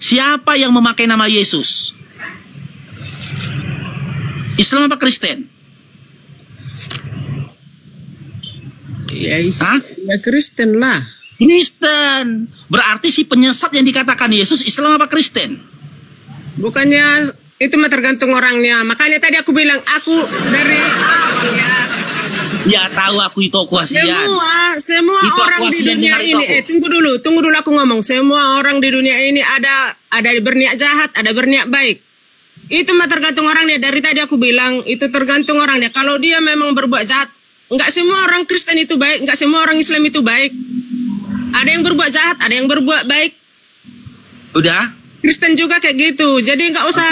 siapa yang memakai nama Yesus? Islam apa Kristen? Ya, ya Kristen lah. Kristen. Berarti si penyesat yang dikatakan Yesus Islam apa Kristen? Bukannya itu mah tergantung orangnya. Makanya tadi aku bilang aku dari ya. Ya tahu aku itu kuasian. Semua itu orang di dunia ini. Tunggu dulu aku ngomong. Semua orang di dunia ini ada berniat jahat, ada berniat baik. Itu mah tergantung orangnya. Dari tadi aku bilang itu tergantung orangnya. Kalau dia memang berbuat jahat, enggak semua orang Kristen itu baik, enggak semua orang Islam itu baik. Ada yang berbuat jahat, ada yang berbuat baik. Udah? Kristen juga kayak gitu. Jadi enggak usah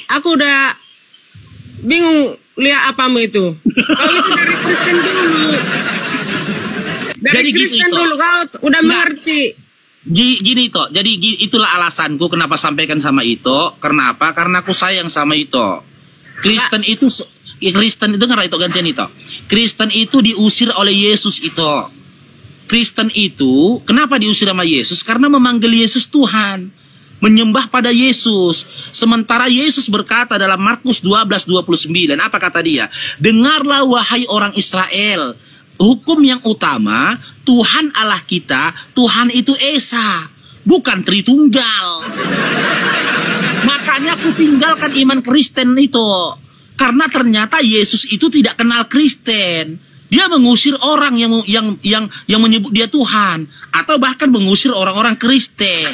aku udah bingung lihat apamu itu. Kau itu dari Kristen dulu. Dari jadi Kristen gitu, dulu kau udah mengerti. Gini toh. Jadi itulah alasanku kenapa sampaikan sama itu. Karena apa? Karena aku sayang sama itu. Kristen itu dengar itu gantian itu. Kristen itu diusir oleh Yesus itu. Kristen itu kenapa diusir sama Yesus? Karena memanggil Yesus Tuhan, menyembah pada Yesus. Sementara Yesus berkata dalam Markus 12:29, apa kata dia? Dengarlah wahai orang Israel, hukum yang utama, Tuhan Allah kita, Tuhan itu Esa, bukan Tritunggal. Makanya aku tinggalkan iman Kristen itu. Karena ternyata Yesus itu tidak kenal Kristen. Dia mengusir orang yang menyebut dia Tuhan, atau bahkan mengusir orang-orang Kristen.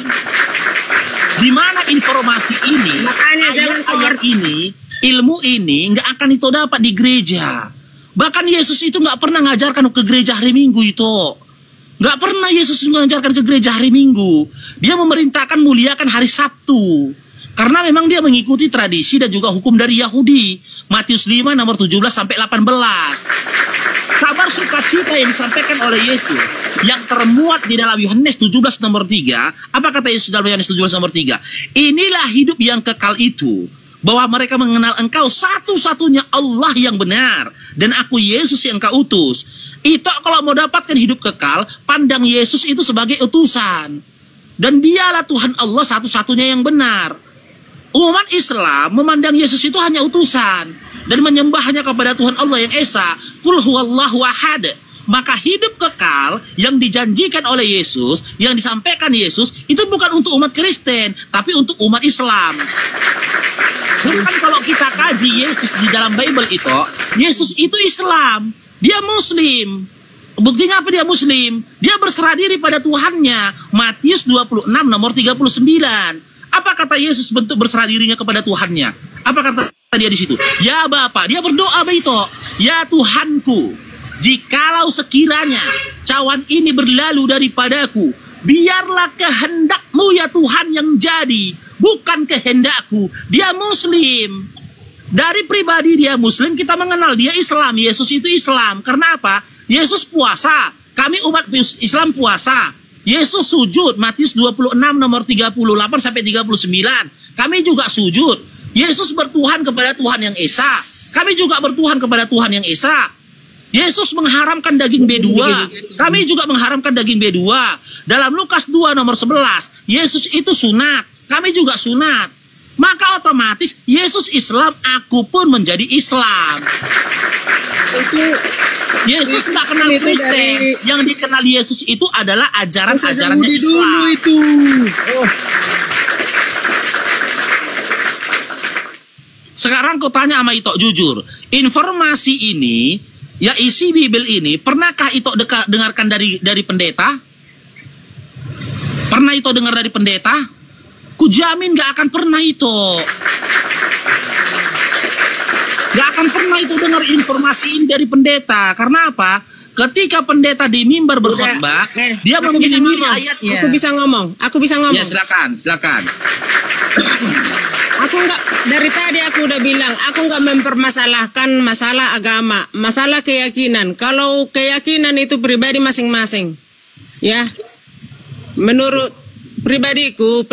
Di mana informasi ini, makanya ayat ini, ilmu ini nggak akan itu dapat di gereja. Bahkan Yesus itu nggak pernah ngajarkan ke gereja hari Minggu itu. Nggak pernah Yesus mengajarkan ke gereja hari Minggu. Dia memerintahkan muliakan hari Sabtu. Karena memang dia mengikuti tradisi dan juga hukum dari Yahudi. Matius 5 nomor 17 sampai 18. Kabar sukacita yang disampaikan oleh Yesus yang termuat di dalam Yohanes 17 nomor 3. Apa kata Yesus dalam Yohanes 17 nomor 3? Inilah hidup yang kekal itu, bahwa mereka mengenal engkau satu-satunya Allah yang benar, dan aku Yesus yang kau utus. Itu kalau mau dapatkan hidup kekal, pandang Yesus itu sebagai utusan. Dan dialah Tuhan Allah satu-satunya yang benar. Umat Islam memandang Yesus itu hanya utusan dan menyembahnya kepada Tuhan Allah yang Esa, Qul huwallahu ahad. Maka hidup kekal yang dijanjikan oleh Yesus, yang disampaikan Yesus, itu bukan untuk umat Kristen, tapi untuk umat Islam. Bukan kalau kita kaji Yesus di dalam Bible itu, Yesus itu Islam, dia Muslim. Buktinya apa dia Muslim? Dia berserah diri pada Tuhannya. Matius 26 nomor 39. Apa kata Yesus bentuk berserah dirinya kepada Tuhannya? Apa kata dia di situ? Ya Bapa, dia berdoa begitu. Ya Tuhanku, jikalau sekiranya cawan ini berlalu daripadaku, biarlah kehendak-Mu ya Tuhan yang jadi, bukan kehendakku. Dia Muslim. Dari pribadi dia Muslim, kita mengenal dia Islam. Yesus itu Islam. Karena apa? Yesus puasa. Kami umat Islam puasa. Yesus sujud, Matius 26 nomor 38 sampai 39. Kami juga sujud. Yesus bertuhan kepada Tuhan yang Esa. Kami juga bertuhan kepada Tuhan yang Esa. Yesus mengharamkan daging B2. Kami juga mengharamkan daging B2. Dalam Lukas 2 nomor 11, Yesus itu sunat. Kami juga sunat. Maka otomatis Yesus Islam, aku pun menjadi Islam. Itu Yesus nggak kenal Kristen. Yang dikenal Yesus itu adalah ajaran-ajarannya Islam. Dulu itu. Sekarang kau tanya sama Ito jujur, informasi ini, ya isi Bible ini, pernahkah Ito dengarkan dari pendeta? Pernah Ito dengar dari pendeta? Kujamin nggak akan pernah Ito. Gak akan pernah itu dengar informasi ini dari pendeta. Karena apa? Ketika pendeta di mimbar berkhotbah, dia memilih ayatnya. Aku bisa ngomong. Ya silakan. Aku nggak, dari tadi aku udah bilang, aku nggak mempermasalahkan masalah agama, masalah keyakinan. Kalau keyakinan itu pribadi masing-masing, ya. Menurut pribadiku,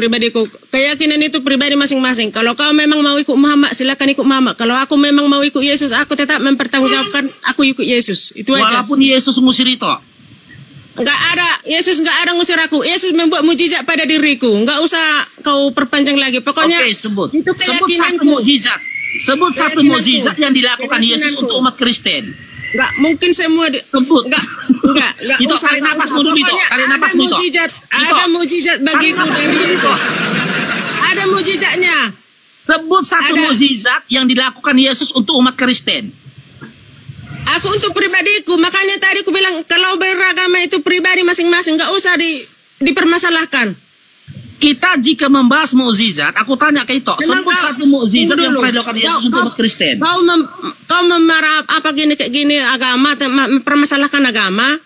keyakinan itu pribadi masing-masing. Kalau kau memang mau ikut Muhammad, silakan ikut Muhammad. Kalau aku memang mau ikut Yesus, aku tetap mempertanggungjawabkan aku ikut Yesus. Itu aja. Walaupun Yesus ngusir itu. Yesus nggak ada ngusir aku. Yesus membuat mujizat pada diriku. Nggak usah kau perpanjang lagi. Pokoknya sebut. itu Sebut satu mujizat. Sebut satu mujizat yang dilakukan Yesus untuk umat Kristen. Nggak mungkin semua sebut. Nggak itu usah. tarik nafas dulu itu. Tarik nafas dulu. Ada mujizat bagiku dari Yesus. Ada mujizatnya. Sebut satu mujizat yang dilakukan Yesus untuk umat Kristen. Aku untuk pribadiku, makanya tadi aku bilang kalau beragama itu pribadi masing-masing, nggak usah dipermasalahkan. Kita jika membahas mukjizat, aku tanya ke itu, sebut satu mukjizat yang pernah dilakukan Yesus untuk umat Kristen. Kau memarah apa gini kayak gini agama, mempermasalahkan agama?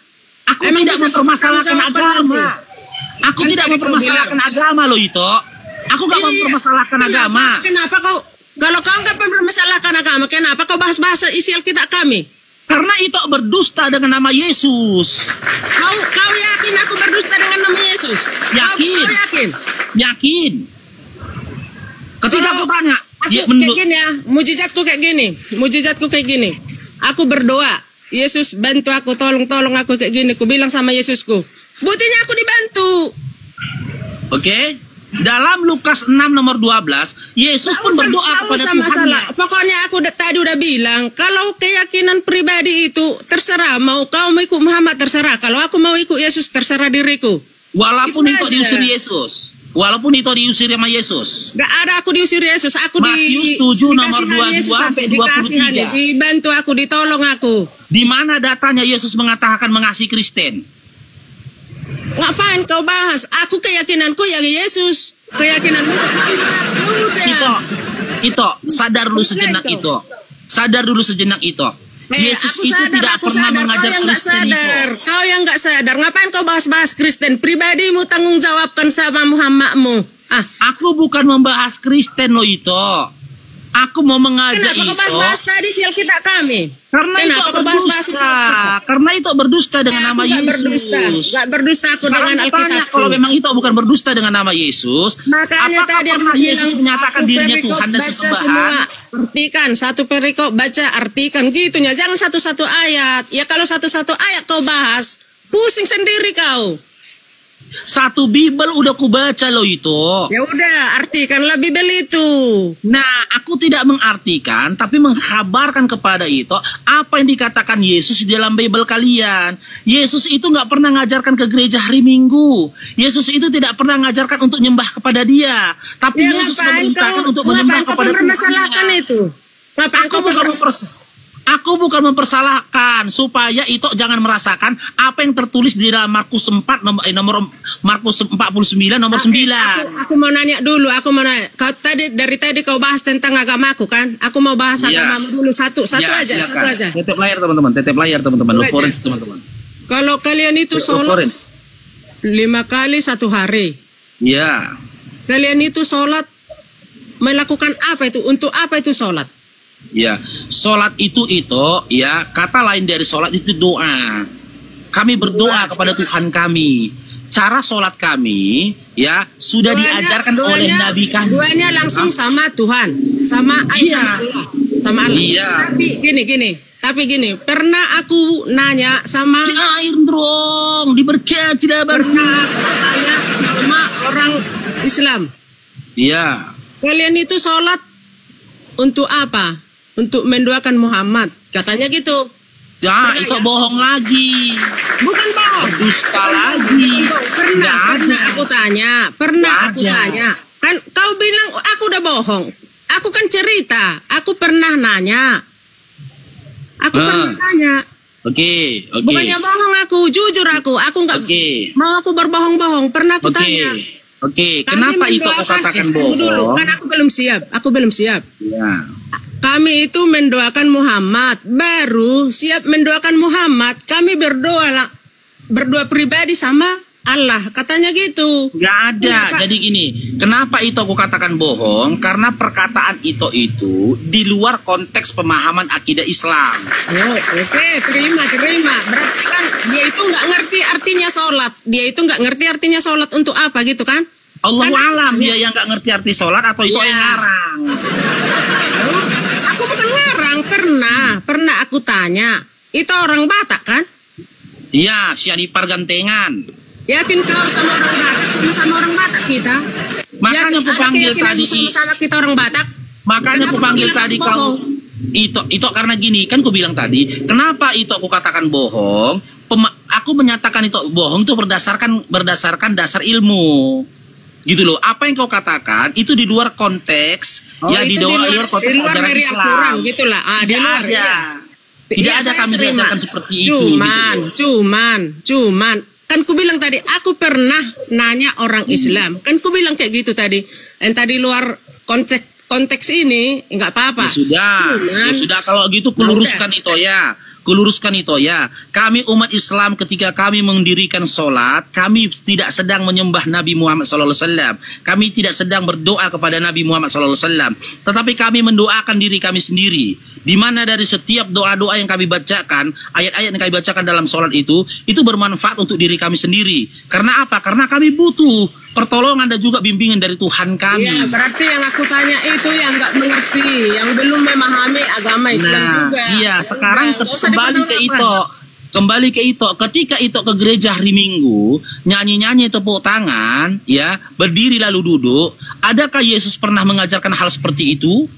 Aku tidak mempermasalahkan agama. Aku tidak mempermasalahkan agama loh itu. Aku nggak mempermasalahkan agama. Kenapa kau? Kalau kau nggak mempermasalahkan agama, kenapa kau bahas-bahas isi Alkitab kami? Karena itu berdusta dengan nama Yesus. Kau yakin aku berdusta dengan nama Yesus? Yakin. Kau yakin? Yakin. Ketika aku tanya, kayak gini ya, mujizatku kayak gini. Aku berdoa, Yesus bantu aku, tolong aku kayak gini. Aku bilang sama Yesusku, buktinya aku dibantu. Oke. Dalam Lukas 6 nomor 12, Yesus pun berdoa kepada Tuhan. Pokoknya aku tadi udah bilang, kalau keyakinan pribadi itu terserah, mau kau mau ikut Muhammad terserah, kalau aku mau ikut Yesus terserah diriku. Walaupun itu diusir Yesus. Walaupun itu diusir sama Yesus. Gak ada aku diusir Yesus, aku Matius 7 nomor 22 sampai 23. Dibantu aku, ditolong aku. Di mana datanya Yesus mengatakan mengasihi Kristen? Ngapain kau bahas? Aku keyakinanku ya Yesus. Keyakinanmu itu sadar dulu sejenak itu. Sadar dulu sejenak itu. Yesus itu tidak pernah mengajar Kristen itu. Kau yang nggak sadar, ngapain kau bahas-bahas Kristen? Pribadimu tanggung jawabkan sama Muhammadmu. Aku bukan membahas Kristen loh itu. Aku mau mengajak itu. Kenapa kau bahas-bahas tadi sial kita kami? Karena itu berdusta. Karena itu berdusta dengan nama Yesus. Gak berdusta aku dengan Alkitab. Kalau memang itu bukan berdusta dengan nama Yesus, makanya tadi pernah Yesus menyatakan dirinya Tuhan dan sesembahan? Artikan satu perikop, baca artikan gitunya. Jangan satu-satu ayat. Ya kalau satu-satu ayat kau bahas, pusing sendiri kau. Satu Bible udah ku baca loh itu. Ya udah, artikanlah Bible itu. Nah, aku tidak mengartikan, tapi mengkabarkan kepada itu apa yang dikatakan Yesus di dalam Bible kalian. Yesus itu nggak pernah ngajarkan ke gereja hari Minggu. Yesus itu tidak pernah ngajarkan untuk nyembah kepada Dia. Tapi ya, Yesus memerintahkan untuk menyembah kepada Tuhan. Itu? Aku bukan mempersalahkan supaya itu jangan merasakan apa yang tertulis di dalam Markus 4 nomor Markus 49 nomor 9. Aku mau nanya dulu, Kau dari tadi kau bahas tentang agamaku kan? Aku mau bahas agamamu dulu satu aja. Tetep layar teman-teman. Reference teman-teman. Kalau kalian itu sholat 5 kali 1 hari. Ya. Kalian itu sholat melakukan apa itu? Untuk apa itu sholat? Ya, sholat itu ya kata lain dari sholat itu doa. Kami berdoa kepada Tuhan kami. Cara sholat kami ya sudah diajarkan oleh Nabi kami. Duanya langsung sama Tuhan, sama Allah, sama Allah. Iya. Tapi gini, pernah aku nanya sama air dong, diberkati tidak pernah tanya sama orang Islam. Iya. Kalian itu sholat untuk apa? Untuk mendoakan Muhammad, katanya gitu. Ya, itu bohong lagi. Bukan bohong. Dusta lagi. Pernah aku tanya. Kan kau bilang aku udah bohong. Aku kan cerita. Aku pernah nanya. Pernah nanya. Oke. Bukannya bohong aku, jujur aku. Aku nggak mau aku berbohong-bohong. Pernah aku tanya. Oke. Kenapa itu aku katakan bohong? Dulu, kan aku belum siap. Ya. Kami itu mendoakan Muhammad, baru siap mendoakan Muhammad. Kami berdoa pribadi sama Allah, katanya gitu. Gak ada. Jadi gini, kenapa itu aku katakan bohong? Karena perkataan itu di luar konteks pemahaman akidah Islam. Oke, terima. Berarti kan dia itu nggak ngerti artinya sholat. Dia itu nggak ngerti artinya sholat untuk apa gitu kan? Allahu alam, dia yang nggak ngerti arti sholat atau itu yang ngarang. Aku bukan ngarang, pernah aku tanya. Itu orang Batak kan? Iya, Sianipar gantengan. Yakin kau sama orang Batak, sama orang Batak kita? Makanya aku panggil tadi. Sama kita orang Batak. Makanya aku panggil tadi kau. Itu karena gini, kan aku bilang tadi, kenapa itu aku katakan bohong? Aku menyatakan itu bohong itu berdasarkan dasar ilmu. Gitu loh. Apa yang kau katakan itu di luar konteks, ya di luar konteks ajaran Islam. Gitulah. Tidak ada. Tidak ada kami diajarkan seperti itu. Cuman kan ku bilang tadi, aku pernah nanya orang Islam. Kan ku bilang kayak gitu tadi. Yang tadi luar konteks ini nggak apa-apa. Ya sudah kalau gitu kuluruskan itu ya. Kami umat Islam ketika kami mendirikan sholat, kami tidak sedang menyembah Nabi Muhammad SAW. Kami tidak sedang berdoa kepada Nabi Muhammad SAW. Tetapi kami mendoakan diri kami sendiri. Di mana dari setiap doa-doa yang kami bacakan, ayat-ayat yang kami bacakan dalam sholat itu bermanfaat untuk diri kami sendiri. Karena apa? Karena kami butuh pertolongan dan juga bimbingan dari Tuhan kami. Iya, berarti yang aku tanya itu yang nggak mengerti, yang belum memahami agama Islam juga. Iya, sekarang kembali ke itu. Ketika itu ke gereja hari Minggu, nyanyi-nyanyi tepuk tangan, ya, berdiri lalu duduk. Adakah Yesus pernah mengajarkan hal seperti itu?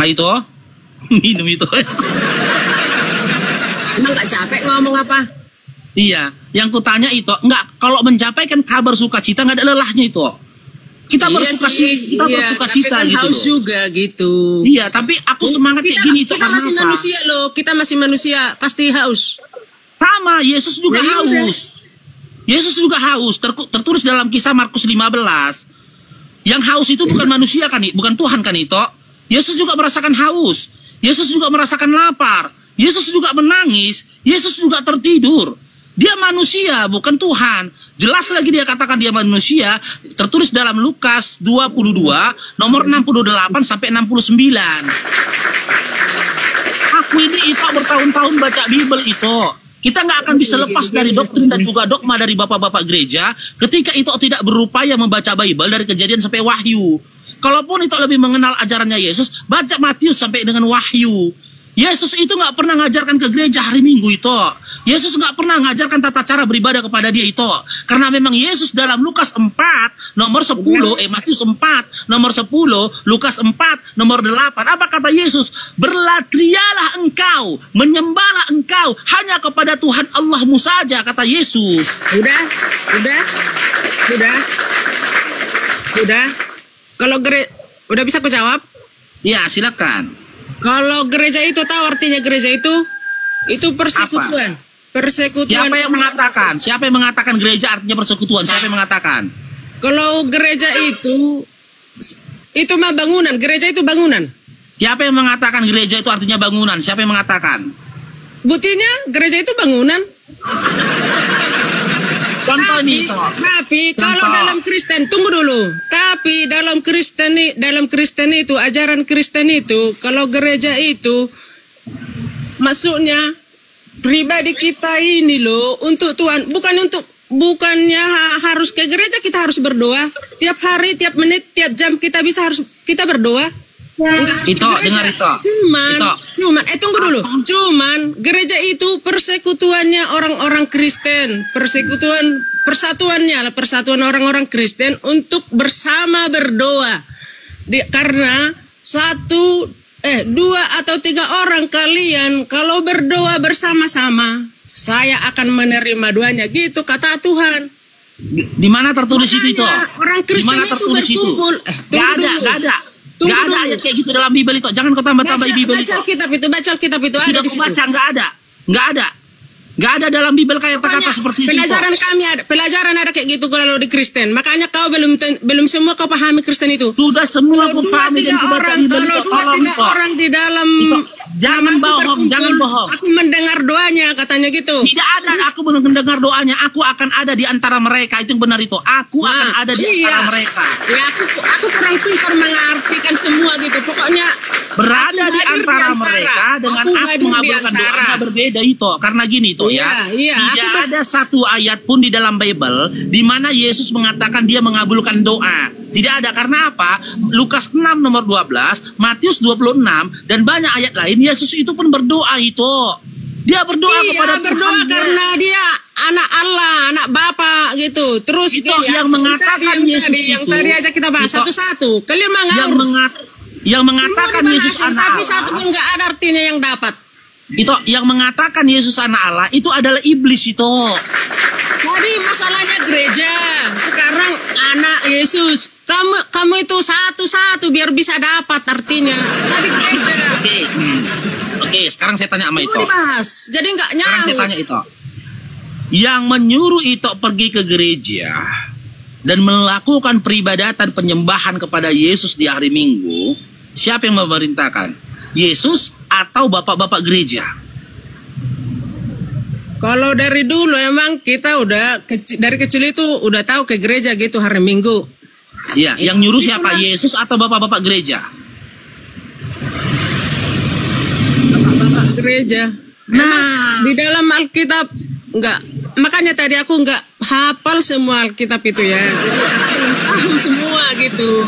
Itu minum itu. Emang nggak capek ngomong apa? Iya, yang kutanya itu nggak, kalau mencapai kabar sukacita nggak ada lelahnya itu. Kita bersukacita kan gitu. Haus juga gitu. Iya, tapi aku semangat kayak gini itu kita masih manusia loh, kita masih manusia, pasti haus. Sama, Yesus juga haus. Yesus juga haus. Tertulis dalam Kisah Markus 15. Yang haus itu bukan manusia kan, bukan Tuhan kan itu. Yesus juga merasakan haus. Yesus juga merasakan lapar. Yesus juga menangis. Yesus juga tertidur. Dia manusia, bukan Tuhan. Jelas lagi dia katakan dia manusia. Tertulis dalam Lukas 22, nomor 68 sampai 69. Aku ini bertahun-tahun baca Bible itu. Kita nggak akan bisa lepas dari doktrin dan juga dogma dari bapak-bapak gereja ketika itu tidak berupaya membaca Bible dari Kejadian sampai Wahyu. Kalaupun itu lebih mengenal ajarannya Yesus, baca Matius sampai dengan Wahyu. Yesus itu nggak pernah ngajarkan ke gereja hari Minggu itu. Yesus nggak pernah ngajarkan tata cara beribadah kepada dia itu. Karena memang Yesus dalam Lukas 4, nomor 10, Matius 4, nomor 10, Lukas 4, nomor 8. Apa kata Yesus? Berlatrialah engkau, menyembahlah engkau hanya kepada Tuhan Allahmu saja, kata Yesus. Udah. Kalau udah bisa aku jawab? Ya, silakan. Kalau gereja itu tahu artinya gereja itu persekutuan. Apa? Persekutuan. Siapa yang mengatakan gereja artinya persekutuan? Siapa yang mengatakan? Kalau gereja itu mah bangunan. Gereja itu bangunan. Siapa yang mengatakan gereja itu artinya bangunan? Siapa yang mengatakan? Buktinya gereja itu bangunan. Tapi kalau dalam Kristen, tunggu dulu. Tapi dalam Kristen itu, ajaran Kristen itu, kalau gereja itu maksudnya pribadi kita ini loh, untuk Tuhan, bukannya harus ke gereja kita harus berdoa tiap hari, tiap menit, tiap jam kita berdoa. Dengar itu. Cuman tunggu dulu. Cuman gereja itu persekutuannya orang-orang Kristen, persatuan orang-orang Kristen untuk bersama berdoa. Karena 2 atau 3 orang kalian kalau berdoa bersama-sama, saya akan menerima doanya, gitu kata Tuhan. Di mana tertulis itu? Orang Kristen itu berkumpul. Gak ada ayat kayak gitu dalam Bible itu. Jangan kau tambah-tambah Bible itu. Baca Alkitab itu ada di situ. Gak ada dalam Bible kayak kata seperti itu. Pelajaran ada kayak gitu kalau di Kristen. Makanya kau belum semua kau pahami Kristen itu. Sudah semua aku pahami dan aku baca Bible itu. Kalau 2-3 orang di dalam jangan bohong. Aku mendengar doanya, katanya gitu. Tidak ada aku mendengar doanya. Aku akan ada di antara mereka. Itu yang benar itu. Aku akan ada di antara mereka. Ya, aku kurang pintar mengartikan semua gitu. Pokoknya berada di antara mereka dengan aku mengabulkan doanya berbeda itu. Karena gini itu tidak ada satu ayat pun di dalam Bible di mana Yesus mengatakan dia mengabulkan doa. Tidak ada. Karena apa? Lukas 6 nomor 12, Matius 26, dan banyak ayat lain, Yesus itu pun berdoa itu. Dia berdoa kepada berdoa Tuhan, karena dia anak Allah, anak Bapa gitu. Terus itu yang mengatakan Yesus yang tadi aja kita bahas satu-satu. Kalian yang mengatakan Yesus anak tapi Allah. satu pun nggak ada artinya yang dapat. Itu yang mengatakan Yesus anak Allah itu adalah iblis itu. Jadi masalahnya gereja sekarang anak Yesus. Kamu itu satu-satu biar bisa dapat artinya. Tadi gereja. Oke, sekarang saya tanya sama itu. Dibahas. Jadi nggak nyambung. Sekarang saya tanya itu. Yang menyuruh itu pergi ke gereja dan melakukan peribadatan penyembahan kepada Yesus di hari Minggu, siapa yang memerintahkan? Yesus atau bapak-bapak gereja? Kalau dari dulu emang kita udah dari kecil itu udah tahu ke gereja gitu hari Minggu. Iya, yang nyuruh siapa? Yesus atau bapak-bapak gereja? Bapak-bapak gereja. Nah, di dalam Alkitab enggak. Makanya tadi aku enggak hafal semua Alkitab itu ya. Jadi aku tahu semua gitu.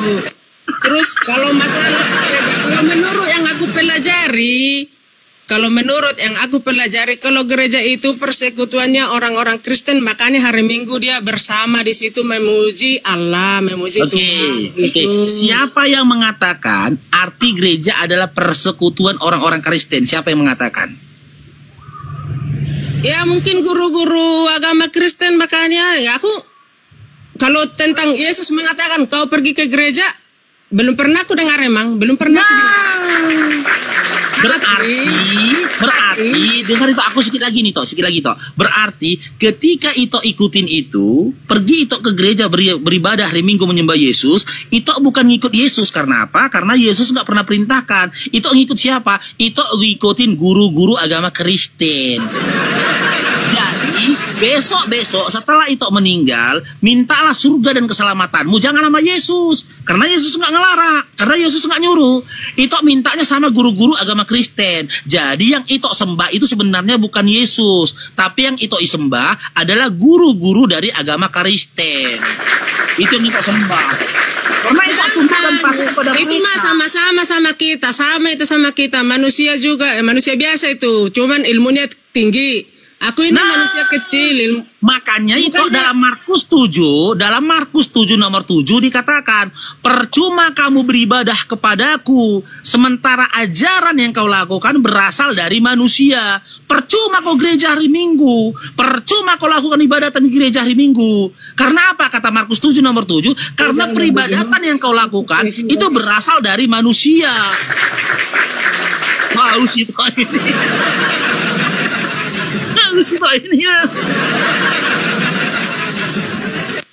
Terus kalau masalah kalau menurut yang aku pelajari, kalau gereja itu persekutuannya orang-orang Kristen, makanya hari Minggu dia bersama di situ memuji Allah, memuji Tuhan. Oke. Siapa yang mengatakan arti gereja adalah persekutuan orang-orang Kristen? Siapa yang mengatakan? Ya mungkin guru-guru agama Kristen, makanya ya aku kalau tentang Yesus mengatakan kau pergi ke gereja, belum pernah aku dengar emang, belum pernah. Berarti dengar itu aku sedikit lagi toh. Berarti ketika itu ikutin itu, pergi itu ke gereja beribadah hari Minggu menyembah Yesus, itu bukan ngikut Yesus. Karena apa? Karena Yesus nggak pernah perintahkan. Itu ngikut siapa? Itu ngikutin guru-guru agama Kristen. Jadi besok setelah itu meninggal, mintalah surga dan keselamatanmu, jangan sama Yesus, karena Yesus nggak ngelarang, karena Yesus nggak nyuruh. Itu mintanya sama guru-guru agama Kristen. Jadi yang itu sembah itu sebenarnya bukan Yesus, tapi yang itu sembah adalah guru-guru dari agama Kristen. Itu yang itu sembah. Karena itu tuntutan patuh pada mereka. Itu mah sama kita, manusia juga, manusia biasa itu, cuman ilmunya tinggi. Aku ini manusia kecil. Makanya itu dalam Markus 7 nomor 7 dikatakan, percuma kamu beribadah kepadaku sementara ajaran yang kau lakukan berasal dari manusia. Percuma kau gereja hari Minggu, percuma kau lakukan ibadatan di gereja hari Minggu. Karena apa? Kata Markus 7 nomor 7, karena peribadatan yang kau lakukan itu berasal dari manusia. Tahu sih ini.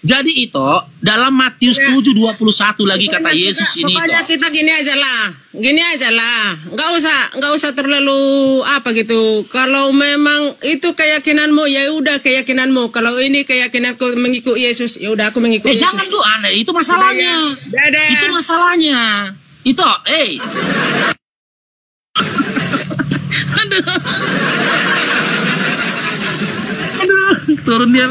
Jadi itu dalam Matius 7:21 lagi kata Yesus ini. Pokoknya kita gini aja lah. Nggak usah terlalu apa gitu. Kalau memang itu keyakinanmu, ya udah keyakinanmu. Kalau ini keyakinanku mengikut Yesus, ya udah aku mengikut Yesus. Jangan tuh aneh, itu masalahnya. Itu masalahnya. Itu, turun dia.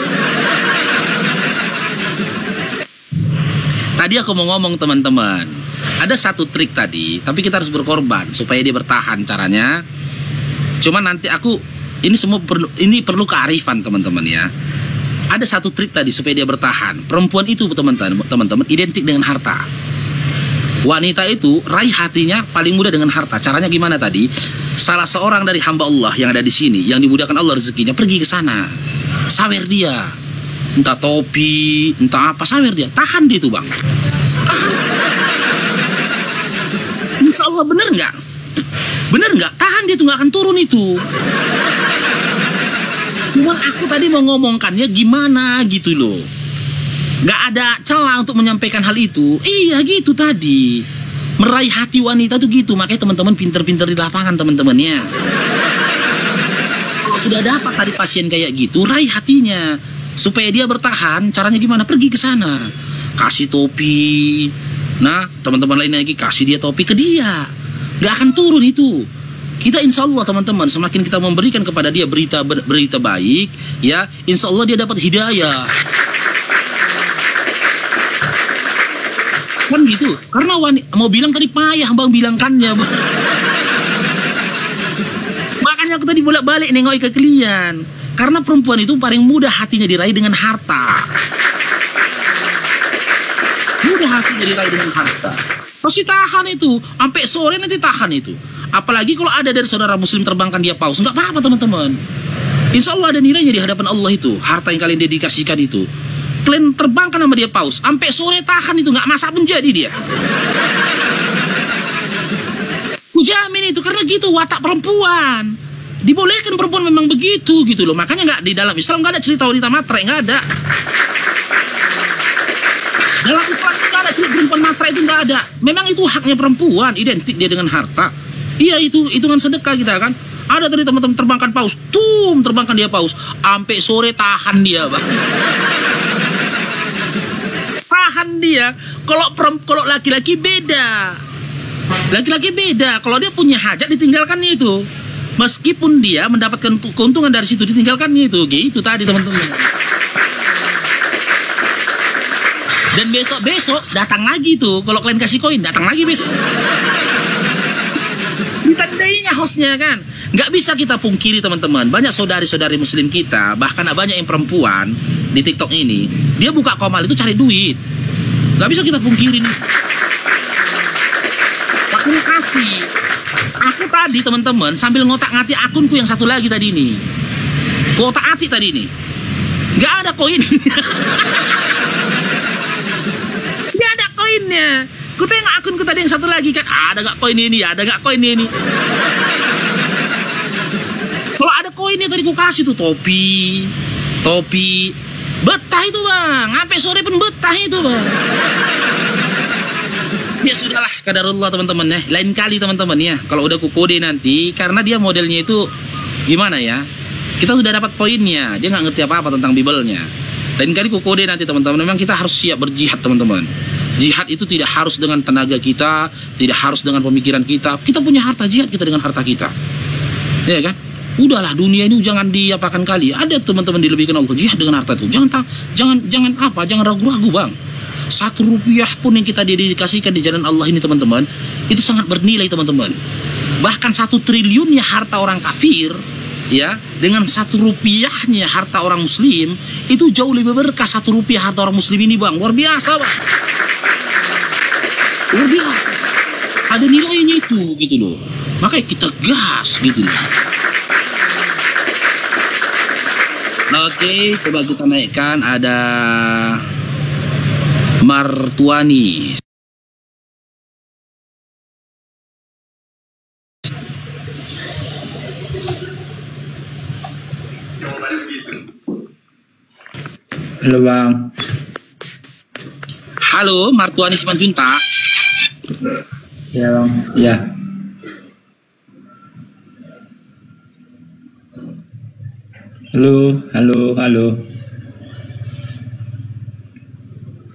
Tadi aku mau ngomong teman-teman, ada satu trik tadi, tapi kita harus berkorban supaya dia bertahan. Caranya cuman nanti ini perlu kearifan teman-teman ya. Ada satu trik tadi supaya dia bertahan. Perempuan itu teman-teman identik dengan harta. Wanita itu raih hatinya paling mudah dengan harta. Caranya gimana tadi? Salah seorang dari hamba Allah yang ada di sini, yang dimudahkan Allah rezekinya, pergi ke sana. Sawer dia. Entah topi, entah apa, sawer dia. Tahan dia itu, Bang. Tahan. Insya Allah bener nggak? Bener nggak? Tahan dia itu, nggak akan turun itu. Cuman aku tadi mau ngomongkannya gimana gitu loh. Nggak ada celah untuk menyampaikan hal itu. Iya gitu tadi. Meraih hati wanita tuh gitu. Makanya teman-teman pinter-pinter di lapangan teman-temannya. Kalau sudah dapat tadi pasien kayak gitu, raih hatinya. Supaya dia bertahan, caranya gimana? Pergi ke sana. Kasih topi. Nah, teman-teman lain lagi kasih dia topi ke dia. Nggak akan turun itu. Kita insya Allah teman-teman, semakin kita memberikan kepada dia berita baik, ya, insya Allah dia dapat hidayah. Kan gitu. Karena mau bilang tadi payah bang bilangkannya bang. Makanya aku tadi bolak-balik nengok ke kalian. Karena perempuan itu paling mudah hatinya diraih dengan harta. Mudah hatinya diraih dengan harta. Pasti tahan itu. Sampai sore nanti tahan itu. Apalagi kalau ada dari saudara muslim terbangkan dia paus. Nggak apa-apa teman-teman. Insya Allah ada nilainya di hadapan Allah itu. Harta yang kalian dedikasikan itu. Kalian terbangkan sama dia paus. Sampai sore tahan itu. Nggak masak pun jadi dia. Kujamin itu. Karena gitu watak perempuan. Dibolehkan perempuan memang begitu gitu loh. Makanya nggak di dalam Islam nggak ada cerita wanita matre. Nggak ada. Dalam Islam nggak ada cerita perempuan matre itu nggak ada. Memang itu haknya perempuan. Identik dia dengan harta. Iya itu hitungan sedekah kita kan. Ada tadi teman-teman terbangkan paus. Terbangkan dia paus. Sampai sore tahan dia bang. Tahan dia. Kalau laki-laki beda. Laki-laki beda. Kalau dia punya hajat ditinggalkannya itu. Meskipun dia mendapatkan keuntungan dari situ ditinggalkannya itu. Gitu tadi teman-teman. Dan besok-besok datang lagi tuh. Kalau kalian kasih koin datang lagi besok. Ditandainya hostnya kan. Nggak bisa kita pungkiri teman-teman. Banyak saudari-saudari muslim kita. Bahkan banyak yang perempuan di TikTok ini. Dia buka komal itu cari duit. Nggak bisa kita pungkiri nih. Aku kasih. Aku tadi teman-teman sambil ngotak-ngatik akunku yang satu lagi tadi ini. Kotak-atik tadi ini. Nggak ada koin. Nggak ada koinnya. Ku tengok akunku tadi yang satu lagi kan. Ada nggak koin ini? Ada nggak koin ini? Kalau ada koinnya tadi ku kasih tuh topi. Betah itu bang. Sampai sore pun betah itu bang. Ya sudahlah, qadarullah teman-teman ya. Lain kali teman-teman ya. Kalau udah ku kode nanti, karena dia modelnya itu gimana ya? Kita sudah dapat poinnya. Dia nggak ngerti apa-apa tentang Bible-nya. Lain kali ku kode nanti teman-teman. Memang kita harus siap berjihad teman-teman. Jihad itu tidak harus dengan tenaga kita, tidak harus dengan pemikiran kita. Kita punya harta, jihad kita dengan harta kita. Ya kan? Udahlah, dunia ini jangan diapakan kali. Ada teman-teman dilebihkan Allah, jihad dengan harta itu. Jangan ragu-ragu bang. 1 rupiah pun yang kita dedikasikan di jalan Allah ini teman-teman, itu sangat bernilai teman-teman. Bahkan 1 triliunnya harta orang kafir, ya, dengan 1 rupiahnya harta orang muslim, itu jauh lebih berkah 1 rupiah harta orang muslim ini bang. Luar biasa bang. Luar biasa. Ada nilainya itu gitu loh. Makanya kita gas gitu loh. Oke, coba kita naikkan ada Martuani. Halo bang. Halo Martuani Simanjuntak. Ya bang. Ya. Halo.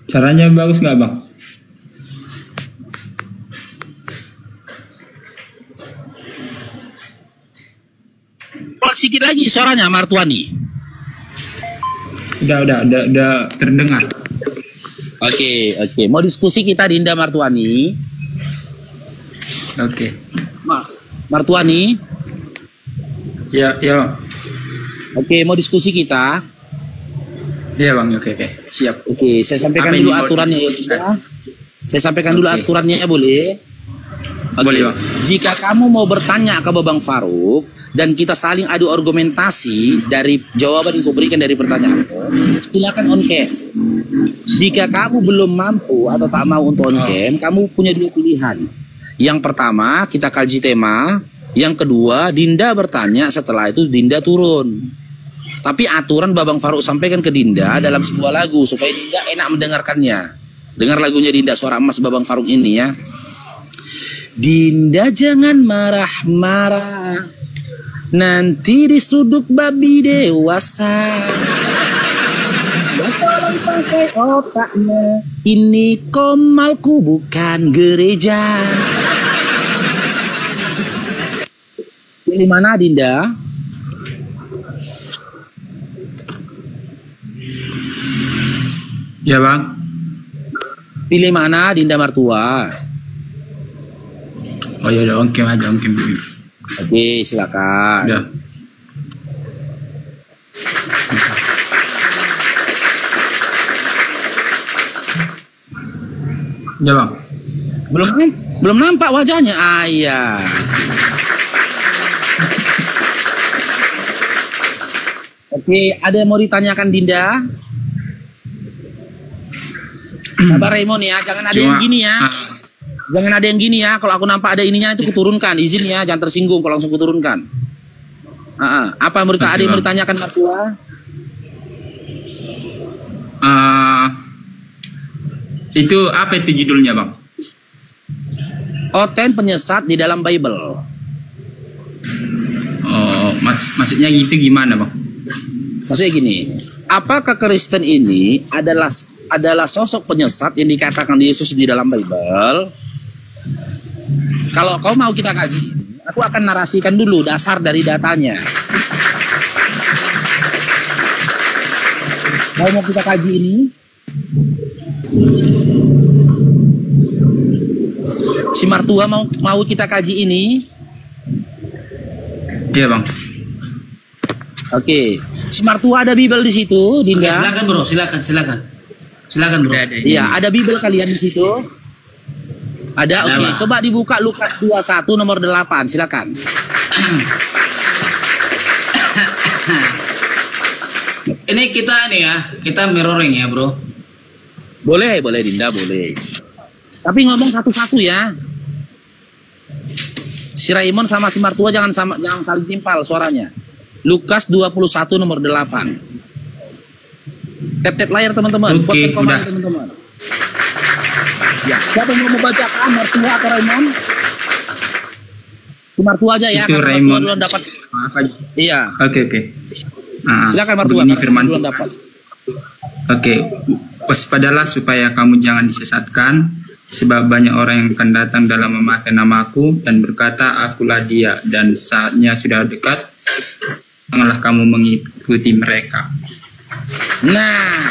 Caranya bagus nggak bang? Sedikit lagi suaranya Martuani. Udah terdengar. Oke. Mau diskusi kita Dinda Martuani. Oke. Martuani. Ya bang. Oke, mau diskusi kita. Iya bang, oke. Siap. Oke, saya sampaikan dulu aturannya ya. Saya sampaikan dulu aturannya ya, boleh? Okay. Boleh bang. Jika kamu mau bertanya ke Babang Faruk dan kita saling adu argumentasi dari jawaban yang kau berikan dari pertanyaan, silakan on cam. Jika kamu belum mampu atau tak mau untuk on cam, kamu punya 2 pilihan. Yang pertama, kita kaji tema. Yang kedua, Dinda bertanya, setelah itu Dinda turun. Tapi aturan Babang Faruk sampaikan ke Dinda dalam sebuah lagu supaya Dinda enak mendengarkannya. Dengar lagunya Dinda, suara emas Babang Faruk ini ya. Dinda jangan marah-marah, nanti disuduk babi dewasa. Tolong pakai otaknya, ini komalku bukan gereja. Pilih mana Dinda? Ya bang. Pilih mana, Dinda Martua? Oh ya udah, ongkim aja, ongkim. Oke, silakan. Udah. Udah bang. Belum nampak wajahnya. Ah iya. Oke, ada yang mau ditanyakan Dinda? Sabar Raymond ya, jangan ada yang gini ya. Jangan ada yang gini ya. Kalau aku nampak ada ininya itu kuturunkan, izin ya, jangan tersinggung kalau langsung kuturunkan. Apa yang ada yang mau ditanyakan Martua? Itu apa itu judulnya bang? Oten penyesat di dalam Bible. Oh, maksudnya gitu gimana bang? Maksudnya gini, apakah Kristen ini adalah sosok penyesat yang dikatakan Yesus di dalam Bible? Kalau kau mau kita kaji, aku akan narasikan dulu dasar dari datanya. Kau mau kita kaji ini? Si Martua mau kita kaji ini? Iya bang. Oke. Si Martua ada Bible di situ, Dinda. Oke, silakan bro, silakan bro. Iya, ada Bible kalian di situ. Ada, oke. Coba dibuka Lukas 21 nomor 8, silakan. Ini kita mirroring ya bro. Boleh Dinda, boleh. Tapi ngomong satu-satu ya. Si Raymond sama si Martua jangan saling timpal suaranya. Lukas 21 nomor 8. Tap layar teman-teman. Oke, udah. Teman-teman. Ya, siapa yang mau membacakan, Martua atau Raymond? Si Martua aja ya. Itu Raymond duluan dapat. Iya. Oke. Silakan Martua. Begini firman duluan dapat. Oke, waspadalah supaya kamu jangan disesatkan, sebab banyak orang yang akan datang dalam memakai namaku dan berkata, akulah dia, dan saatnya sudah dekat, janganlah kamu mengikuti mereka. Nah,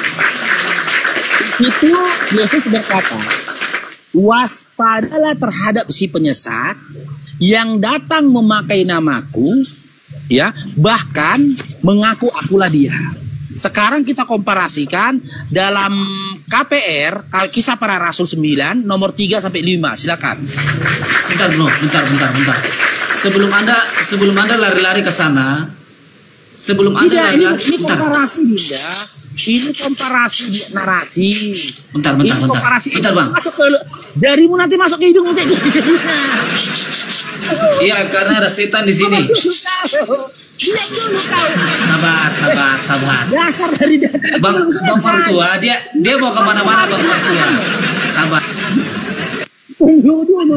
itu Yesus berkata, waspadalah terhadap si penyesat yang datang memakai namaku, ya, bahkan mengaku akulah dia. Sekarang kita komparasikan dalam KPR, Kisah Para Rasul 9 nomor 3 sampai 5. Silakan. Bentar bro, bentar. Sebelum Anda lari-lari ke sana, ini komparasi Dinda. Ini komparasi narasi. Bentar. Bang. Masuk ke jarimu nanti masuk ke hidungmu kayak gitu. Iya, karena ada setan di sini. Sabar. Dasar dari Bang Martua, dia mau kemana-mana Bang Martua. Sabar.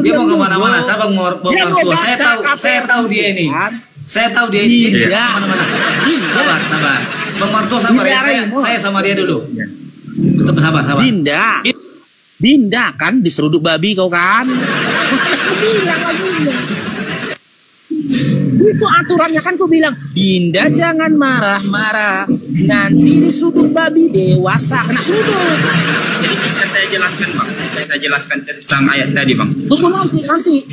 Dia mau kemana-mana, sabar Bang Martua. Saya tahu dia ini. Saya tahu dia ini kemana-mana. Sabar. Bang Martua sabar ya, saya sama dia dulu. Tetap sabar. Dinda kan diseruduk babi kau kan? Itu aturannya kan, aku bilang Dinda jangan marah-marah, nanti diseruduk babi dewasa kena seruduk. Jadi bisa saya jelaskan bang? Bisa saya jelaskan tentang ayat tadi bang? Tunggu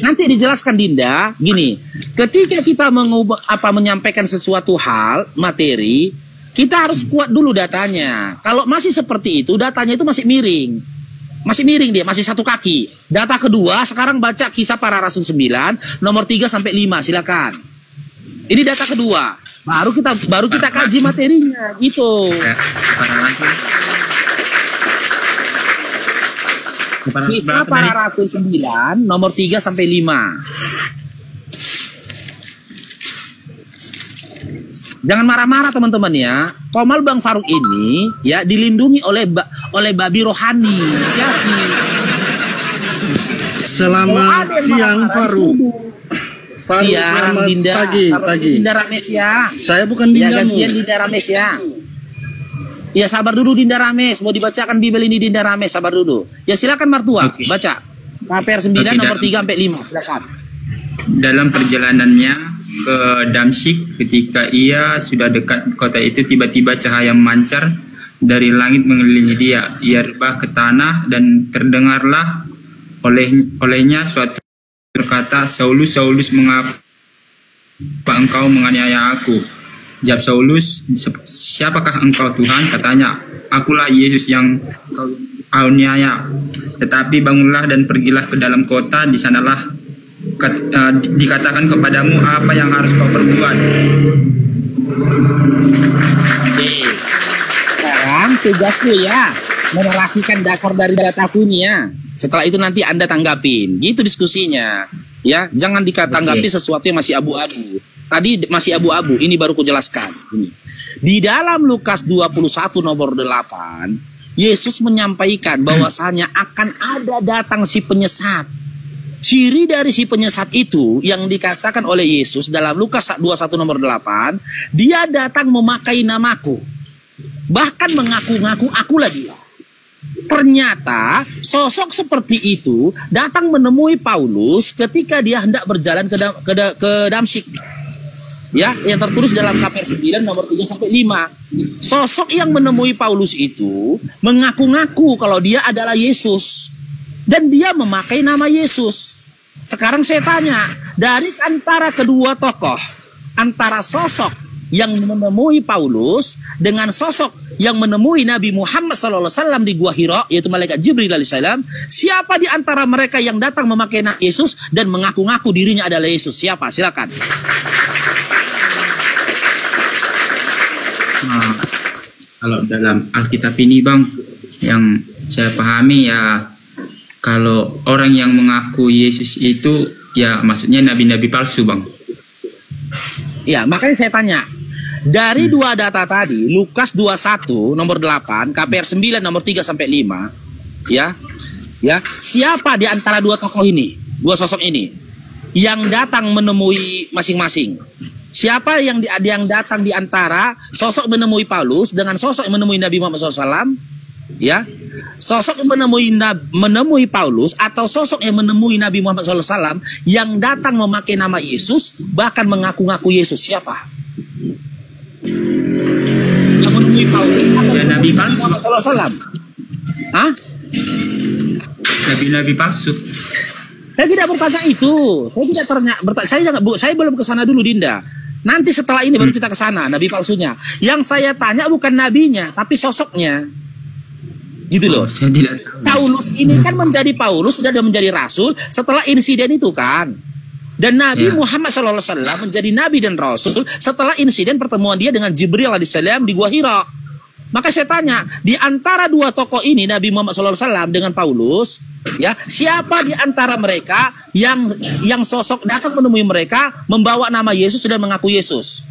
nanti dijelaskan Dinda. Gini, ketika kita menyampaikan sesuatu hal materi, kita harus kuat dulu datanya. Kalau masih seperti itu, datanya itu masih miring. Dia, masih satu kaki. Data kedua, sekarang baca Kisah Para Rasul 9, nomor 3 sampai 5, silakan. Ini data kedua. Baru kita kaji materinya, gitu. Kisah Para Rasul 9, nomor 3 sampai 5. Jangan marah-marah teman-teman ya. Komal Bang Faruk ini ya dilindungi oleh babi rohani. Hati-hati. Selamat siang Faruk. Siang Dinda. Pagi. Dinda Rames ya. Saya bukan Dinda. Ya gantian Dinda Rames ya. Ya sabar dulu Dinda Rames. Mau dibacakan Bible ini Dinda Rames, sabar dulu. Ya silakan Martua, baca. KPR 9 nomor 3 sampai 5. Silakan. Dalam perjalanannya ke Damsyik, ketika ia sudah dekat kota itu, tiba-tiba cahaya memancar dari langit mengelilingi dia. Ia rebah ke tanah dan terdengarlah olehnya suatu berkata, Saulus, Saulus, mengapa engkau menganiaya aku? Jawab Saulus, siapakah engkau Tuhan? Katanya, akulah Yesus yang kau aniaya. Tetapi bangunlah dan pergilah ke dalam kota, di sanalah dikatakan kepadamu apa yang harus kau perbuat. Sekarang tugasku ya menarasikan dasar dari dataku ini ya. Setelah itu nanti Anda tanggapin. Gitu diskusinya. Ya, jangan ditanggapi sesuatu yang masih abu-abu. Tadi masih abu-abu, ini baru kujelaskan. Ini. Di dalam Lukas 21 nomor 8, Yesus menyampaikan bahwasanya akan ada datang si penyesat. Ciri dari si penyesat itu yang dikatakan oleh Yesus dalam Lukas 21 nomor 8, dia datang memakai namaku. Bahkan mengaku-ngaku akulah dia. Ternyata sosok seperti itu datang menemui Paulus ketika dia hendak berjalan ke Damsyik. Ya, yang tertulis dalam KPR 9 nomor 3-5. Sosok yang menemui Paulus itu mengaku-ngaku kalau dia adalah Yesus. Dan dia memakai nama Yesus. Sekarang saya tanya, dari antara kedua tokoh, antara sosok yang menemui Paulus dengan sosok yang menemui Nabi Muhammad SAW di Gua Hira, yaitu malaikat Jibril alaihissalam, siapa di antara mereka yang datang memakai nama Yesus dan mengaku-ngaku dirinya adalah Yesus? Siapa? Silakan. Nah, kalau dalam Alkitab ini Bang, yang saya pahami ya, kalau orang yang mengaku Yesus itu ya maksudnya nabi-nabi palsu Bang. Ya, makanya saya tanya. Dari dua data tadi, Lukas 21 nomor 8, KPR 9 nomor 3-5, ya. Siapa di antara dua tokoh ini, dua sosok ini yang datang menemui masing-masing? Siapa yang datang di antara sosok menemui Paulus dengan sosok yang menemui Nabi Muhammad SAW? Ya, sosok yang menemui Paulus atau sosok yang menemui Nabi Muhammad SAW yang datang memakai nama Yesus bahkan mengaku-ngaku Yesus? Siapa? Yang menemui Paulus atau ya, Nabi palsu Muhammad SAW? Hah? Nabi-nabi palsu. Saya tidak bertanya itu. Saya tidak saya belum ke sana dulu, Dinda. Nanti setelah ini baru kita ke sana, nabi palsunya. Yang saya tanya bukan nabinya, tapi sosoknya. Gitu loh. Saya tidak tahu. Paulus ini kan menjadi Paulus, sudah menjadi rasul setelah insiden itu kan. Dan Nabi Muhammad SAW menjadi nabi dan rasul setelah insiden pertemuan dia dengan Jibril alaihissalam di Gua Hira. Maka saya tanya, di antara dua tokoh ini, Nabi Muhammad SAW dengan Paulus, ya, siapa di antara mereka yang sosok datang menemui mereka membawa nama Yesus dan mengaku Yesus?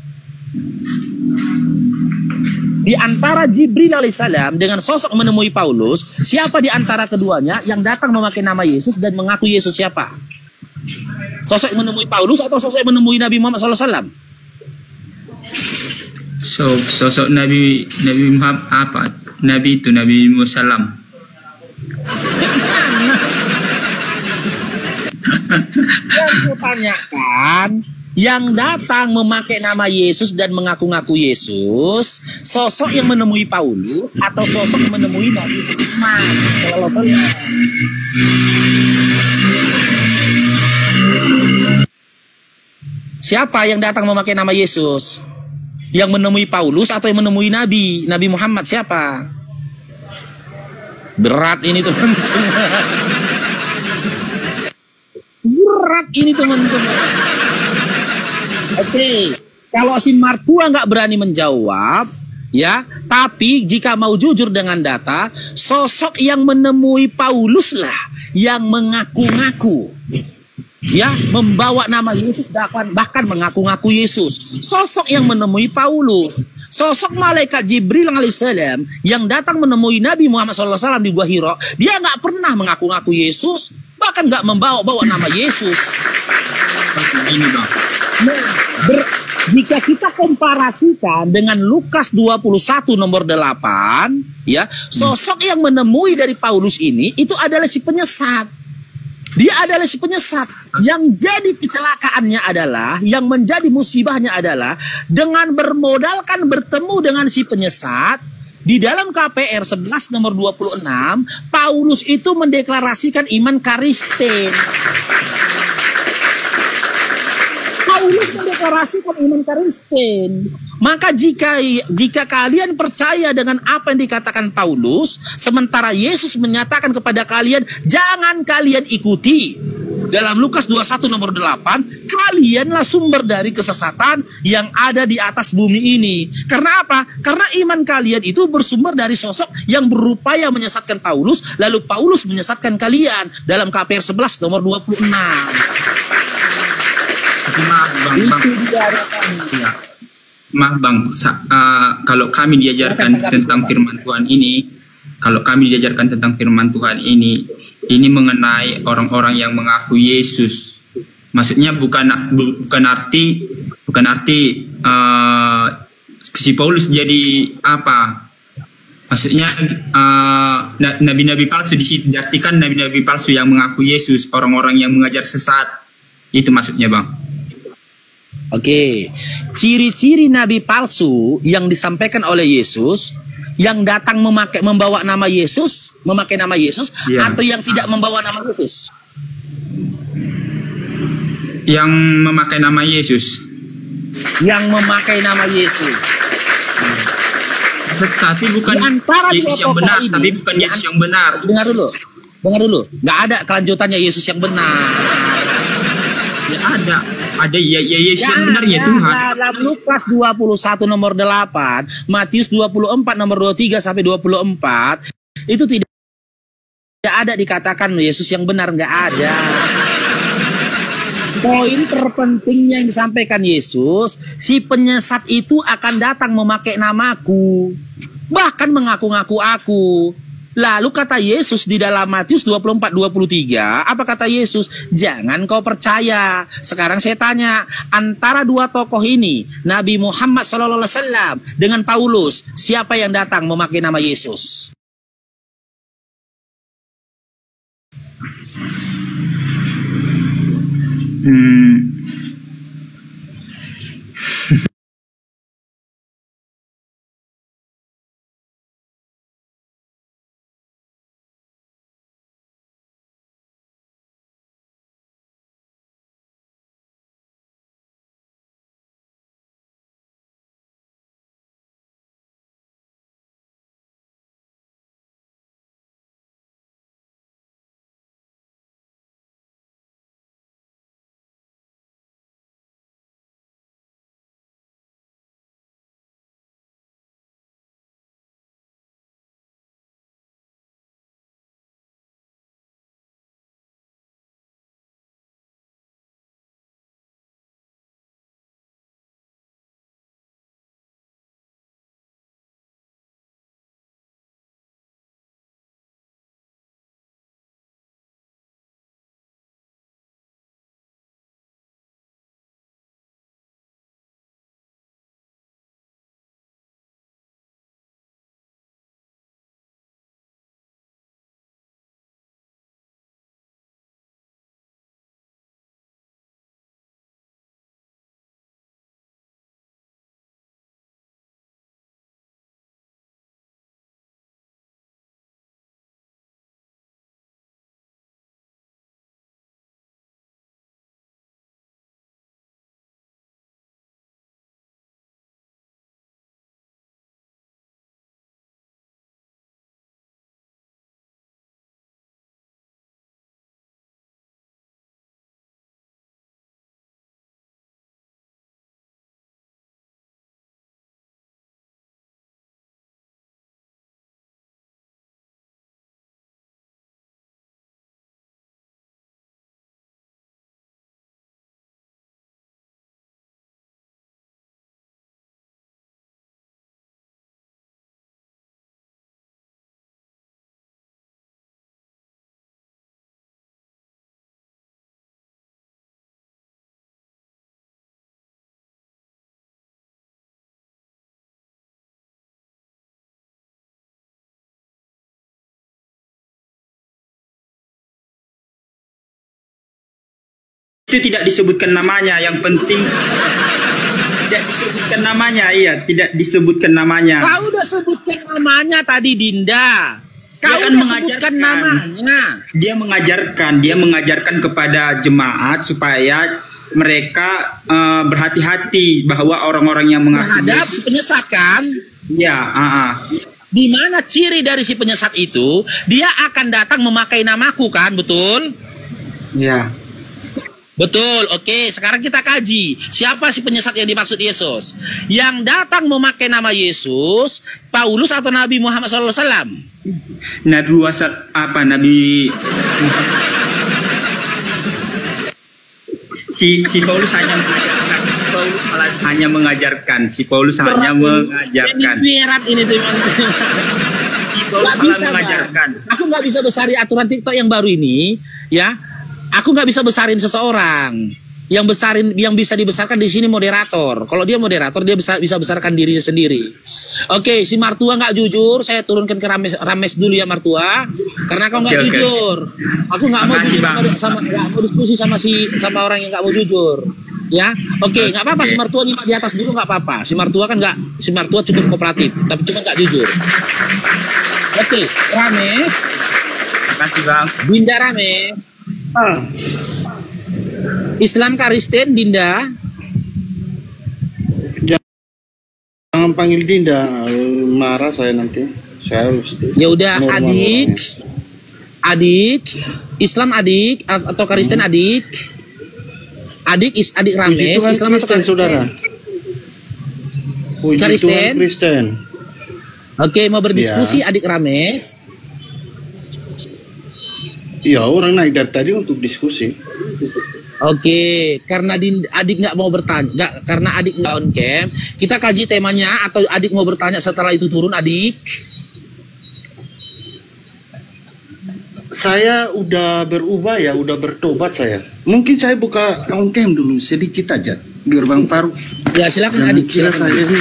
Di antara Jibril alaihissalam dengan sosok menemui Paulus, siapa di antara keduanya yang datang memakai nama Yesus dan mengaku Yesus? Siapa? Sosok yang menemui Paulus atau sosok yang menemui Nabi Muhammad SAW? Sosok Nabi Muhammad apa? Nabi itu Nabi Muhammad. Yang kutanyakan, yang datang memakai nama Yesus dan mengaku-ngaku Yesus, sosok yang menemui Paulus atau sosok yang menemui Nabi Muhammad? Siapa yang datang memakai nama Yesus? Yang menemui Paulus atau yang menemui Nabi Muhammad? Siapa? Berat ini teman-teman. Berat ini teman-teman. Oke, kalau si Martua nggak berani menjawab, ya, tapi jika mau jujur dengan data, sosok yang menemui Paulus lah yang mengaku-ngaku, ya, membawa nama Yesus bahkan mengaku-ngaku Yesus. Sosok yang menemui Paulus, sosok malaikat Jibril alaihissalam yang datang menemui Nabi Muhammad SAW di Gua Hira, dia nggak pernah mengaku-ngaku Yesus, bahkan nggak membawa nama Yesus. Ini Bang. Jika kita komparasikan dengan Lukas 21 nomor 8, ya, sosok yang menemui dari Paulus ini itu adalah si penyesat. Dia adalah si penyesat. Yang jadi kecelakaannya adalah, yang menjadi musibahnya adalah, dengan bermodalkan bertemu dengan si penyesat, Di dalam KPR 11 nomor 26, Paulus itu mendeklarasikan iman Kristen. Paulus mendeklarasikan iman Kristen. Maka jika kalian percaya dengan apa yang dikatakan Paulus, sementara Yesus menyatakan kepada kalian, jangan kalian ikuti. Dalam Lukas 21 nomor 8, kalianlah sumber dari kesesatan yang ada di atas bumi ini. Karena apa? Karena iman kalian itu bersumber dari sosok yang berupaya menyesatkan Paulus, lalu Paulus menyesatkan kalian. Dalam KPR 11 nomor 26. Maaf bang, ya. Maaf bang, kalau kami diajarkan tentang firman Tuhan ini, mengenai orang-orang yang mengaku Yesus. Maksudnya bukan arti si Paulus jadi apa? Maksudnya nabi-nabi palsu di situ diartikan nabi-nabi palsu yang mengaku Yesus, orang-orang yang mengajar sesat. Itu maksudnya bang. Oke, ciri-ciri nabi palsu yang disampaikan oleh Yesus, yang datang membawa nama Yesus, memakai nama Yesus, atau yang tidak membawa nama Yesus? Yang memakai nama Yesus. Yang memakai nama Yesus. Tetapi bukan Yesus yang benar, tapi bukan Yesus yang benar. Dengar dulu. Nggak ada kelanjutannya Yesus yang benar. Ya ada ya Yesus yang benar ya Tuhan. Dalam Lukas 21 nomor 8, Matius 24 nomor 23 sampai 24, itu tidak ada dikatakan Yesus yang benar, nggak ada. Poin terpentingnya yang disampaikan Yesus, si penyesat itu akan datang memakai namaku, bahkan mengaku-ngaku aku. Lalu kata Yesus di dalam Matius 24:23, apa kata Yesus? Jangan kau percaya. Sekarang saya tanya, antara dua tokoh ini, Nabi Muhammad SAW dengan Paulus, siapa yang datang memakai nama Yesus? Itu tidak disebutkan namanya, yang penting Tidak disebutkan namanya, iya, tidak disebutkan namanya. Kau udah sebutkan namanya tadi, Dinda. Kau Dia kan udah sebutkan namanya. Dia mengajarkan kepada jemaat supaya mereka berhati-hati bahwa orang-orang yang mengaku Terhadap si penyesat kan? ya, Di mana ciri dari si penyesat itu? Dia akan datang memakai namaku kan, betul? ya. Betul, oke. Sekarang kita kaji. Siapa si penyesat yang dimaksud Yesus? Yang datang memakai nama Yesus, Paulus atau Nabi Muhammad SAW? Nabi si Paulus hanya mengajarkan. Si Paulus malah hanya mengajarkan. Si Paulus hanya mengajarkan. Ini tuh. Si Paulus malah mengajarkan. Aku nggak bisa besarin aturan TikTok yang baru ini, ya. Aku nggak bisa besarin seseorang. Yang bisa dibesarkan di sini moderator. Kalau dia moderator, dia bisa besarkan dirinya sendiri. Oke, si Martua nggak jujur. Saya turunkan ke Rames dulu ya, Martua. Karena kau nggak jujur. Aku nggak mau diskusi sama orang yang nggak mau jujur. Ya, oke, nggak apa-apa. Si Martua di atas dulu nggak apa-apa. Si Martua cukup kooperatif, tapi cuma nggak jujur. Oke, Rames. Makasih Bang. Dinda Rames. Islam Kristen Dinda. Jangan panggil Dinda, marah saya nanti. Saya harus. Ya udah, adik, Islam adik atau Kristen adik? Adik Rames, Islam atau Kristen saudara? Kristen. Oke, mau berdiskusi ya. Adik Rames. Iya, orang naik dari tadi untuk diskusi. Oke, karena adik nggak mau bertanya, karena adik nggak on cam, kita kaji temanya atau adik mau bertanya setelah itu turun, adik? Saya udah berubah ya, udah bertobat saya. Mungkin saya buka on cam dulu sedikit aja, biar Bang Faru. Ya silakan. Jangan adik. Kira Silakan. saya ini,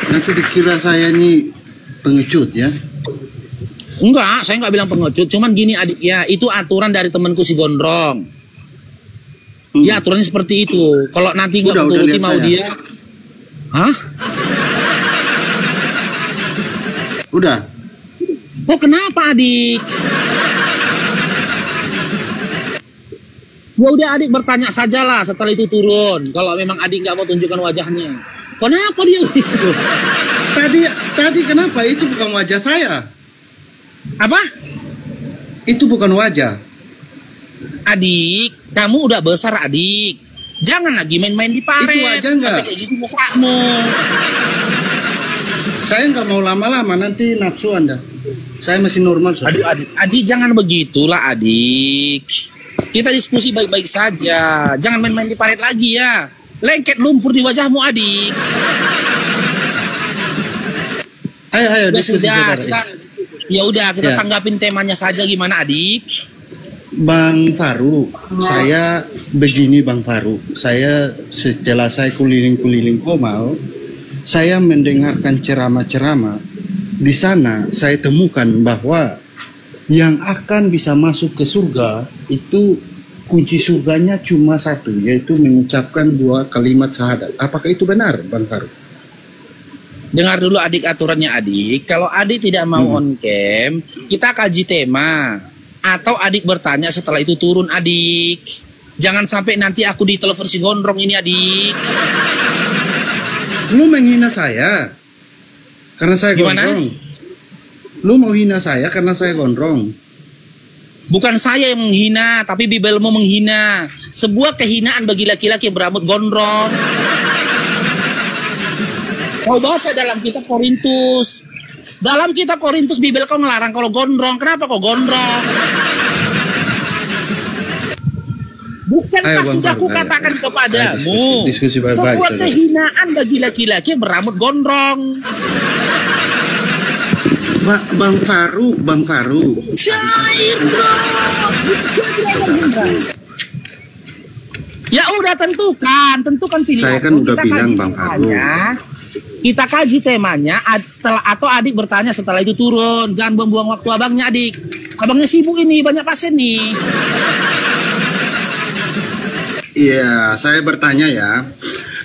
nanti dikira saya ini pengecut ya. Enggak, saya nggak bilang pengecut. Cuman gini adik ya, itu aturan dari temanku si Gondrong. Ya aturannya seperti itu. Kalau nanti nggak menuruti mau saya. Dia, hah? Udah. Oh kenapa adik? Ya udah adik bertanya sajalah setelah itu turun. Kalau memang adik nggak mau tunjukkan wajahnya. Kenapa dia? Tadi kenapa itu bukan wajah saya? Apa? Itu bukan wajah. Adik, kamu udah besar adik. Jangan lagi main-main di paret. Itu wajah nggak? Sampai kayak gitu mukamu. Saya nggak mau lama-lama, nanti nafsu Anda. Saya masih normal. Adik jangan begitulah adik. Kita diskusi baik-baik saja. Jangan main-main di paret lagi ya. Lengket lumpur di wajahmu adik. Ayo diskusi saudara. Kita tanggapin temanya saja, gimana adik? Bang Faru, saya begini Bang Faru. Saya setelah saya keliling-keliling Komal, saya mendengarkan ceramah-ceramah. Di sana saya temukan bahwa yang akan bisa masuk ke surga itu kunci surganya cuma satu, yaitu mengucapkan 2 kalimat syahadat. Apakah itu benar Bang Faru? Dengar dulu adik aturannya adik. Kalau adik tidak mau on cam, kita kaji tema. Atau adik bertanya setelah itu turun adik. Jangan sampai nanti aku ditelepon si Gondrong ini adik. Lu menghina saya karena saya Gimana? gondrong. Lu mau hina saya karena saya gondrong. Bukan saya yang menghina, tapi Bibelmu menghina. Sebuah kehinaan bagi laki-laki yang berambut gondrong. Kau baca dalam kitab Korintus. Dalam kitab Korintus Bibel kau ngelarang kalau gondrong. Kenapa kau gondrong? Bukankah sudah kukatakan kepadamu diskusi baik-baik, sebuah kehinaan bagi laki-laki yang berambut gondrong. Bang Faru. Syair bro. Ya udah tentukan pilihan. Saya kan udah bilang Bang Faru. Kita kaji temanya atau adik bertanya setelah itu turun. Jangan buang-buang waktu abangnya adik. Abangnya sibuk ini, banyak pasien nih. Iya, saya bertanya ya.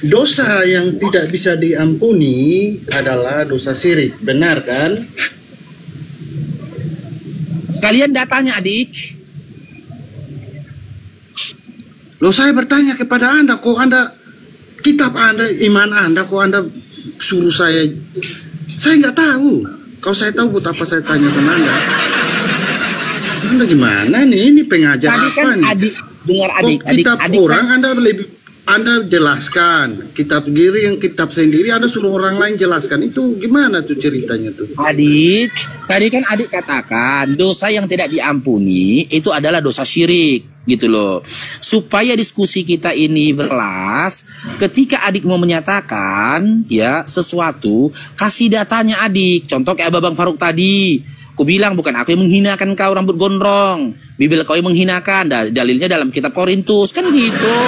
Dosa yang tidak bisa diampuni adalah dosa syirik, benar kan? Sekalian datanya, adik. Loh, saya bertanya kepada Anda, kok Anda, kitab Anda, iman Anda, kok Anda suruh saya nggak tahu. Kalau saya tahu, buat apa saya tanya sama Anda? Anda gimana nih? Ini pengajar Tadi apa kan nih? adik, dengar adik, Kok kitab adik orang kan, Anda jelaskan, kitab sendiri Anda suruh orang lain jelaskan. Itu gimana tuh ceritanya tuh? adik, tadi kan adik katakan dosa yang tidak diampuni itu adalah dosa syirik, gitu loh. Supaya diskusi kita ini berkelas, ketika adik mau menyatakan ya sesuatu, kasih datanya adik. Contoh kayak Babang Faruk tadi. Aku bilang bukan aku yang menghinakan kau rambut gondrong, Bibel kau yang menghinakan. Dalilnya dalam kitab Korintus, kan gitu.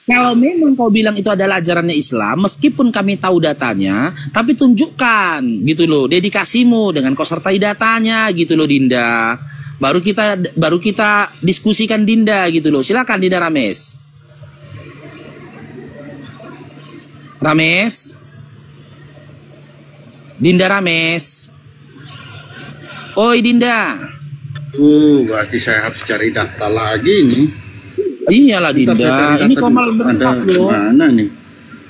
Kalau memang kau bilang itu adalah ajarannya Islam, meskipun kami tahu datanya, tapi tunjukkan gitu loh dedikasimu dengan kau sertai datanya gitu loh Dinda. Baru kita diskusikan Dinda gitu loh. Silakan Dinda Rames. Dinda Rames. Oi Dinda. Berarti saya harus cari data lagi nih. Iyalah Dinda, ini Komal berpas loh. Mana nih?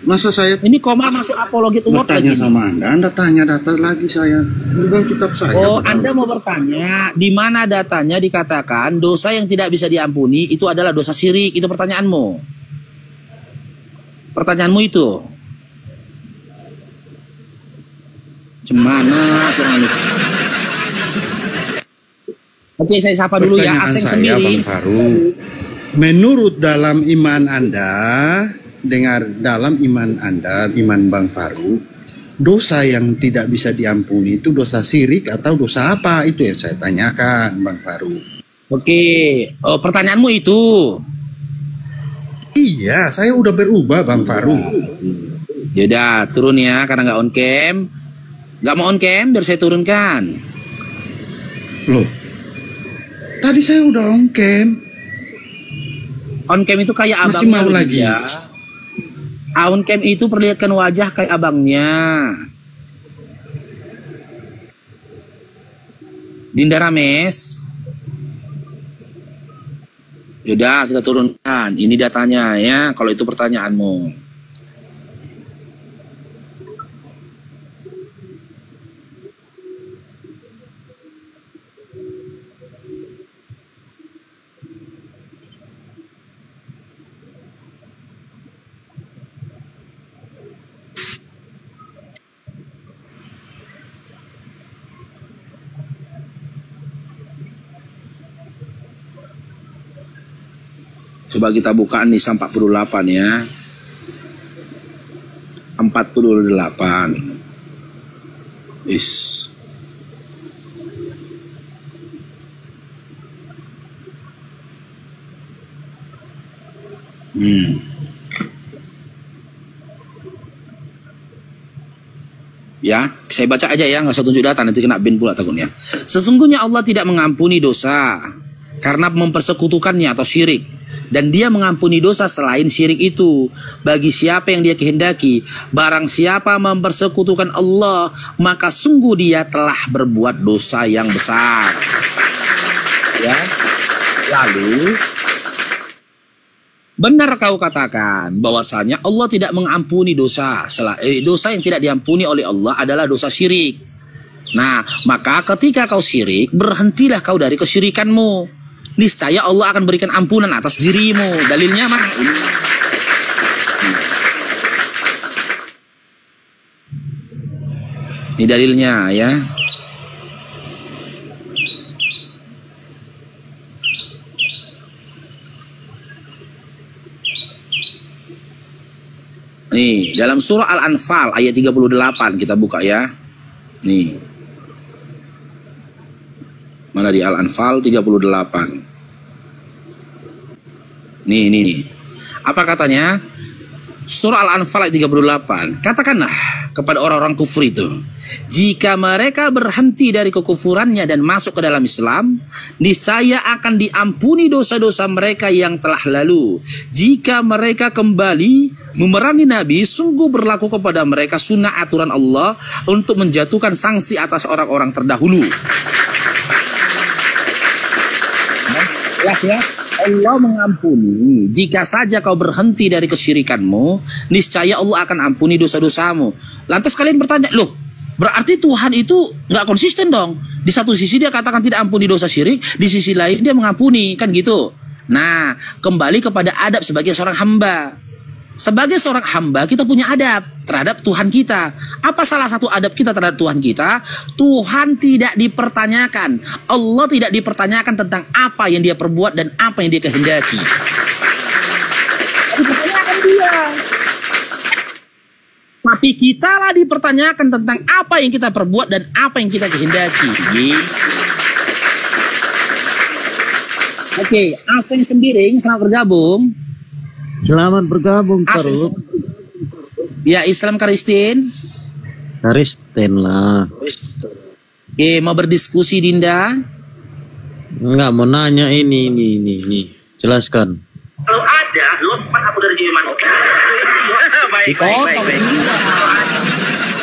Masa saya Ini Komal masuk apologet umat bertanya lagi. sama Anda tanya data lagi saya. Bukan kitab saya. Oh, bukan. Anda mau bertanya, di mana datanya dikatakan dosa yang tidak bisa diampuni itu adalah dosa syirik? Itu pertanyaanmu. Pertanyaanmu itu. Cemana sih? Oke, saya sapa dulu ya. Pertanyaan Aseng saya, sendiri. Bang Faru. Menurut dalam iman Anda, dalam iman Anda, iman Bang Faru, dosa yang tidak bisa diampuni itu dosa syirik atau dosa apa? Itu yang saya tanyakan, Bang Faru. Oke, pertanyaanmu itu. Iya, saya udah berubah, Bang Faru. Yaudah, turun ya, karena nggak on cam. Nggak mau on cam, biar saya turunkan. Loh, tadi saya udah on cam. On cam itu kayak Masih abangnya mau lagi? ya. On cam itu perlihatkan wajah kayak abangnya. Dinda Rames. Yaudah, kita turunkan. Ini datanya ya, kalau itu pertanyaanmu. Coba kita buka Nisa 48 ya. 48. Is. Ya, saya baca aja ya, nggak usah tunjuk data, nanti kena ban pula takutnya. Sesungguhnya Allah tidak mengampuni dosa karena mempersekutukannya atau syirik. Dan dia mengampuni dosa selain syirik itu bagi siapa yang dia kehendaki. Barang siapa mempersekutukan Allah, maka sungguh dia telah berbuat dosa yang besar. Ya. Lalu benar kau katakan bahwasanya Allah tidak mengampuni dosa. Dosa yang tidak diampuni oleh Allah adalah dosa syirik. Nah, maka ketika kau syirik, berhentilah kau dari kesyirikanmu. Niscaya Allah akan berikan ampunan atas dirimu. Dalilnya mana? Ini dalilnya ya. Nih, dalam surah Al-Anfal ayat 38 kita buka ya. Nih. Mana di Al-Anfal 38. Nih. Apa katanya? Surah Al-Anfal ayat 38. Katakanlah kepada orang-orang kufur itu, jika mereka berhenti dari kekufurannya dan masuk ke dalam Islam, niscaya akan diampuni dosa-dosa mereka yang telah lalu. Jika mereka kembali memerangi Nabi, sungguh berlaku kepada mereka sunnah aturan Allah untuk menjatuhkan sanksi atas orang-orang terdahulu. Jelas ya? Allah mengampuni jika saja kau berhenti dari kesyirikanmu, niscaya Allah akan ampuni dosa-dosamu. Lantas kalian bertanya, loh, berarti Tuhan itu nggak konsisten dong? Di satu sisi dia katakan tidak ampuni dosa syirik, di sisi lain dia mengampuni, kan gitu. Nah, kembali kepada adab sebagai seorang hamba. Sebagai seorang hamba kita punya adab terhadap Tuhan kita. Apa salah satu adab kita terhadap Tuhan kita? Tuhan tidak dipertanyakan. Allah tidak dipertanyakan tentang apa yang dia perbuat dan apa yang dia kehendaki. Dipertanyakan dia. Tapi kita lah dipertanyakan tentang apa yang kita perbuat dan apa yang kita kehendaki. Oke, Aseng Sembiring selamat bergabung. Selamat bergabung, Farouk. Ya, Islam Karistin. Karistin lah. Oke, mau berdiskusi Dinda? Enggak, mau nanya ini. Jelaskan. Kalau ada, lo cepat aku dari Jerman, oke? Baik.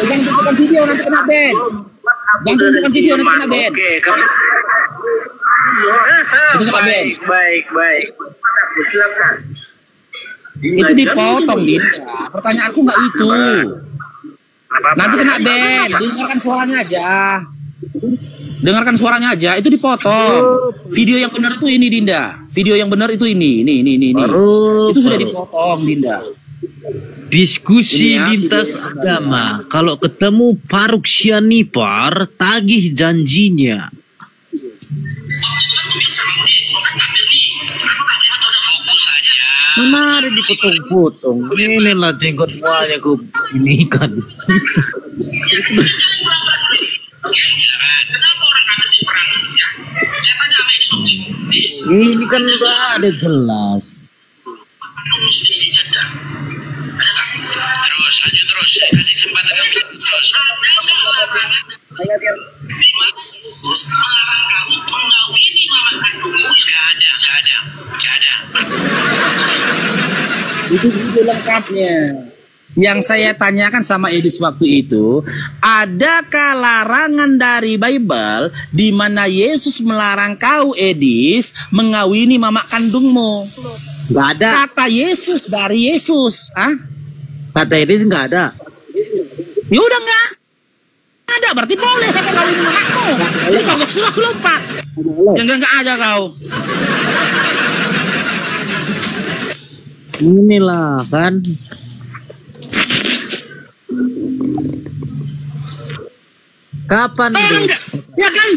Jangan tunjukkan video, nanti kena ban. Jangan tunjukkan video, nanti kena ban. Oke, itu kena ban. Baik. Silakan. Itu dipotong, Dinda. Pertanyaanku nggak itu. Nanti kena ban. Dengarkan suaranya aja. Dengarkan suaranya aja. Itu dipotong. Video yang benar itu ini, Dinda. Video yang benar itu ini. Itu sudah dipotong, Dinda. Diskusi lintas agama. Kalau ketemu Farouk Syanipar, tagih janjinya. Mana dipotong-potong. Inilah jenggot muanya ku ini kan. Ini kan udah ada jelas. Terus kasih kesempatan Itu video lengkapnya. Yang saya tanyakan sama Edis waktu itu, adakah larangan dari Bible di mana Yesus melarang kau, Edis, mengawini mama kandungmu? Nggak ada. Kata Yesus dari Yesus, Kata Edis nggak ada. Ya udah nggak ada, berarti boleh kau kawin mamamu. Ya kau sudah lompat. Ya nggak ada kau. Inilah kan. Kapan itu? Enggak, ya kan?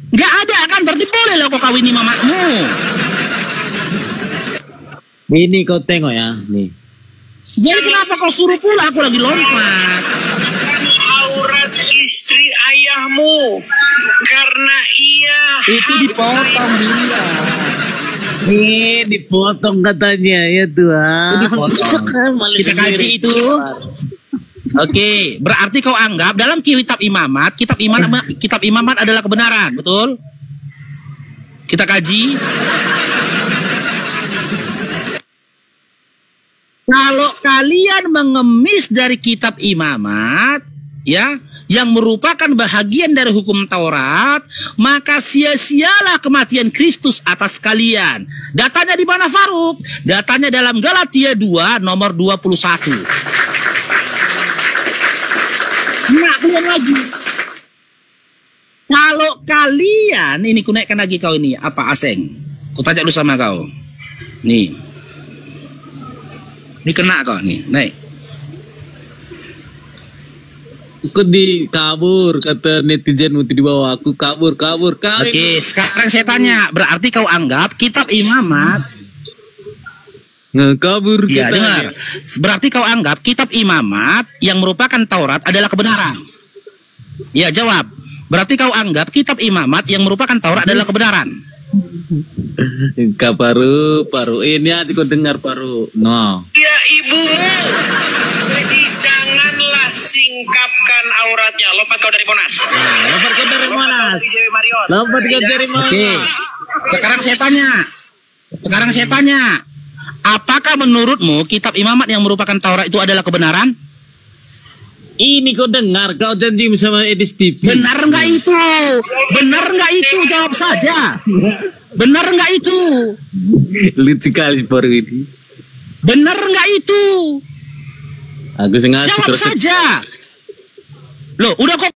Nggak ada kan? Berarti boleh lah kau kawini mamamu. Ini kau tengok ya, nih. Jadi kenapa kau suruh pula aku lagi lompat? Aurat istri ayahmu karena ia itu dipotong dia. Nih dipotong katanya ya Tuhan. Kita kaji itu. Oke, berarti kau anggap dalam kitab imamat, kitab imamat adalah kebenaran, betul? Kita kaji. Kalau kalian mengemis dari kitab imamat, ya, yang merupakan bahagian dari hukum Taurat, maka sia-sialah kematian Kristus atas kalian. Datanya di mana, Farouk? Datanya dalam Galatia 2 nomor 21. Nah, kalian lagi. Kalau kalian, ini ku naikkan lagi kau ini, apa Aseng? Ku tanya dulu sama kau. Nih. Ini kena kau nih, naik. Aku kabur, kata netizen waktu di bawah. Aku kabur. Oke, sekarang saya tanya, berarti kau anggap kitab imamat ngekabur ya, kita. Dengar. Berarti kau anggap kitab imamat yang merupakan Taurat adalah kebenaran. Ya, jawab. Berarti kau anggap kitab imamat yang merupakan Taurat adalah kebenaran. Kak Paru. Ini hati kau dengar Paru. No. Ya ibumu. Jadi janganlah singkapkan auratnya. Lompat kau dari Monas. Lompat kau dari Monas. Oke. Sekarang saya tanya. Apakah menurutmu kitab Imamat yang merupakan Taurat itu adalah kebenaran? Ini kau dengar, kau janji sama Edis TV. Benar nggak itu? Benar nggak itu? Jawab saja. Benar nggak itu? Lucu sekali Paru ini. Benar nggak itu? Aku sengaja. Jawab saja. Loh, udah kok